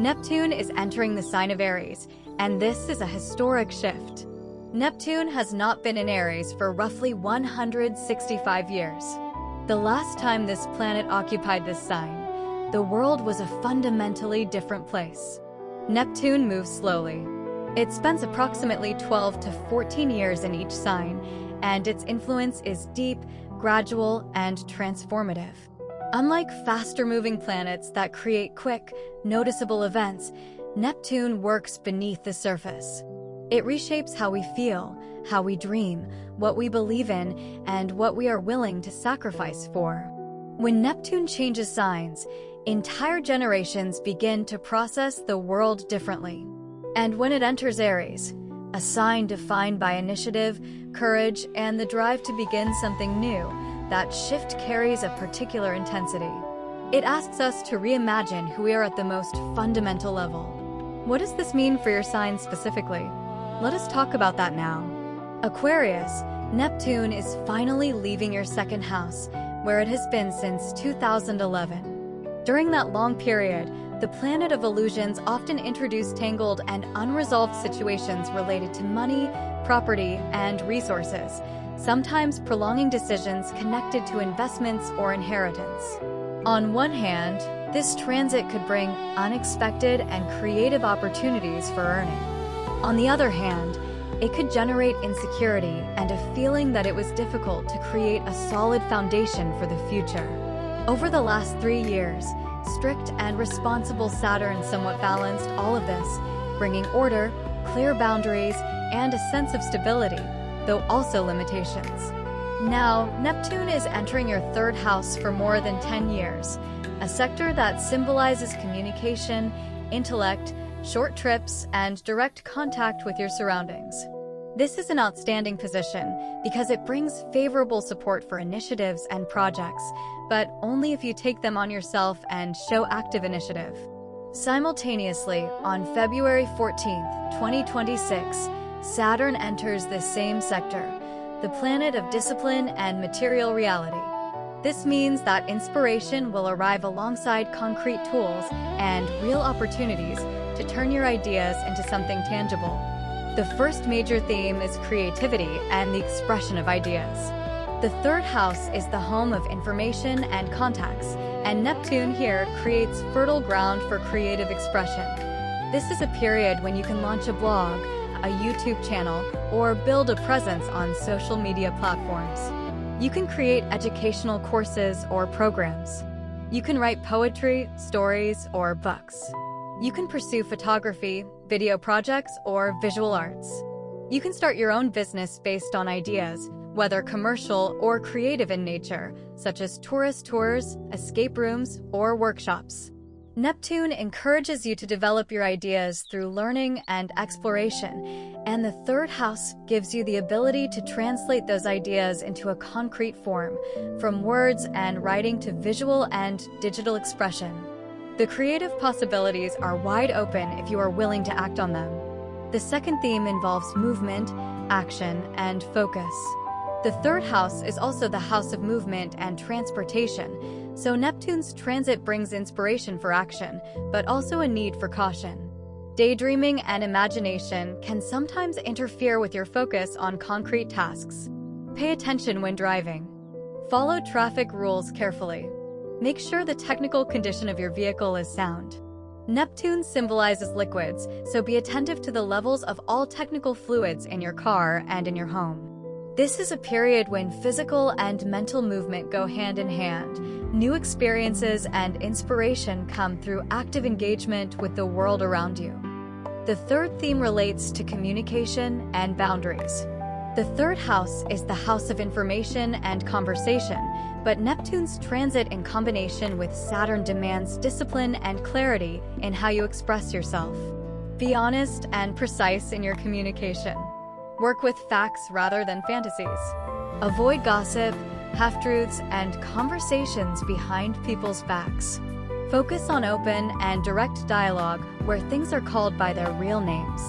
Neptune is entering the sign of Aries, and this is a historic shift. Neptune has not been in Aries for roughly 165 years. The last time this planet occupied this sign, the world was a fundamentally different place. Neptune moves slowly. It spends approximately 12 to 14 years in each sign, and its influence is deep, gradual, and transformative. Unlike faster-moving planets that create quick, noticeable events, Neptune works beneath the surface. It reshapes how we feel, how we dream, what we believe in, and what we are willing to sacrifice for. When Neptune changes signs, entire generations begin to process the world differently. And when it enters Aries, a sign defined by initiative, courage, and the drive to begin something new, that shift carries a particular intensity. It asks us to reimagine who we are at the most fundamental level. What does this mean for your sign specifically? Let us talk about that now. Aquarius, Neptune is finally leaving your second house, where it has been since 2011. During that long period, the planet of illusions often introduced tangled and unresolved situations related to money, property, and resources, sometimes prolonging decisions connected to investments or inheritance. On one hand, this transit could bring unexpected and creative opportunities for earning. On the other hand, it could generate insecurity and a feeling that it was difficult to create a solid foundation for the future. Over the last 3 years, strict and responsible Saturn somewhat balanced all of this, bringing order, clear boundaries, and a sense of stability, though also limitations. Now, Neptune is entering your third house for more than 10 years, a sector that symbolizes communication, intellect, short trips, and direct contact with your surroundings. This is an outstanding position because it brings favorable support for initiatives and projects, but only if you take them on yourself and show active initiative. Simultaneously, on February 14, 2026, Saturn enters this same sector, the planet of discipline and material reality. This means that inspiration will arrive alongside concrete tools and real opportunities to turn your ideas into something tangible. The first major theme is creativity and the expression of ideas. The third house is the home of information and contacts, and Neptune here creates fertile ground for creative expression. This is a period when you can launch a blog, a YouTube channel, or build a presence on social media platforms. You can create educational courses or programs. You can write poetry, stories, or books. You can pursue photography, video projects, or visual arts. You can start your own business based on ideas, whether commercial or creative in nature, such as tourist tours, escape rooms, or workshops. Neptune encourages you to develop your ideas through learning and exploration, and the third house gives you the ability to translate those ideas into a concrete form, from words and writing to visual and digital expression. The creative possibilities are wide open if you are willing to act on them. The second theme involves movement, action, and focus. The third house is also the house of movement and transportation, so Neptune's transit brings inspiration for action, but also a need for caution. Daydreaming and imagination can sometimes interfere with your focus on concrete tasks. Pay attention when driving. Follow traffic rules carefully. Make sure the technical condition of your vehicle is sound. Neptune symbolizes liquids, so be attentive to the levels of all technical fluids in your car and in your home. This is a period when physical and mental movement go hand in hand. New experiences and inspiration come through active engagement with the world around you. The third theme relates to communication and boundaries. The third house is the house of information and conversation, but Neptune's transit in combination with Saturn demands discipline and clarity in how you express yourself. Be honest and precise in your communication. Work with facts rather than fantasies. Avoid gossip, half-truths, and conversations behind people's backs. Focus on open and direct dialogue where things are called by their real names.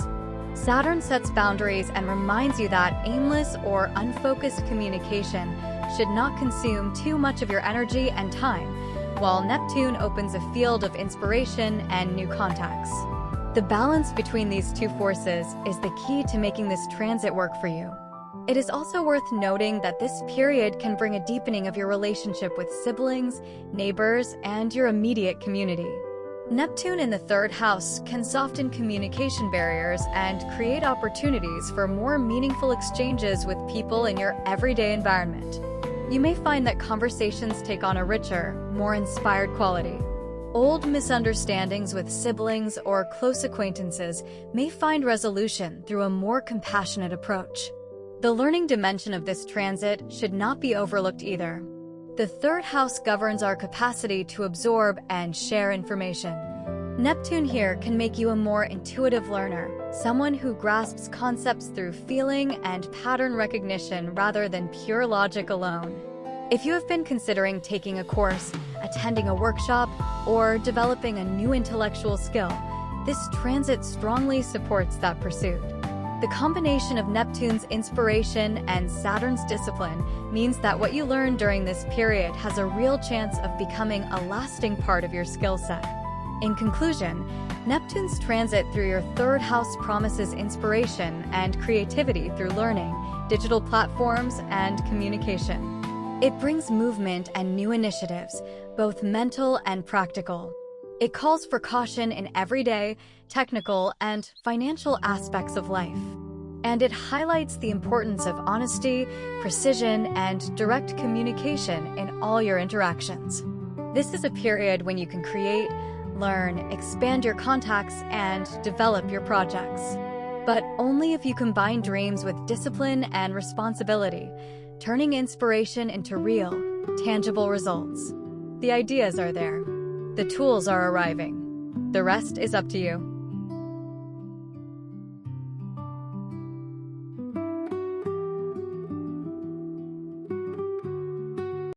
Saturn sets boundaries and reminds you that aimless or unfocused communication should not consume too much of your energy and time, while Neptune opens a field of inspiration and new contacts. The balance between these two forces is the key to making this transit work for you. It is also worth noting that this period can bring a deepening of your relationship with siblings, neighbors, and your immediate community. Neptune in the third house can soften communication barriers and create opportunities for more meaningful exchanges with people in your everyday environment. You may find that conversations take on a richer, more inspired quality. Old misunderstandings with siblings or close acquaintances may find resolution through a more compassionate approach. The learning dimension of this transit should not be overlooked either. The third house governs our capacity to absorb and share information. Neptune here can make you a more intuitive learner, someone who grasps concepts through feeling and pattern recognition rather than pure logic alone. If you have been considering taking a course, attending a workshop, or developing a new intellectual skill, this transit strongly supports that pursuit. The combination of Neptune's inspiration and Saturn's discipline means that what you learn during this period has a real chance of becoming a lasting part of your skill set. In conclusion, Neptune's transit through your third house promises inspiration and creativity through learning, digital platforms, and communication. It brings movement and new initiatives, both mental and practical. It calls for caution in everyday, technical, and financial aspects of life. And it highlights the importance of honesty, precision, and direct communication in all your interactions. This is a period when you can create, learn, expand your contacts, and develop your projects. But only if you combine dreams with discipline and responsibility, turning inspiration into real, tangible results. The ideas are there. The tools are arriving. The rest is up to you.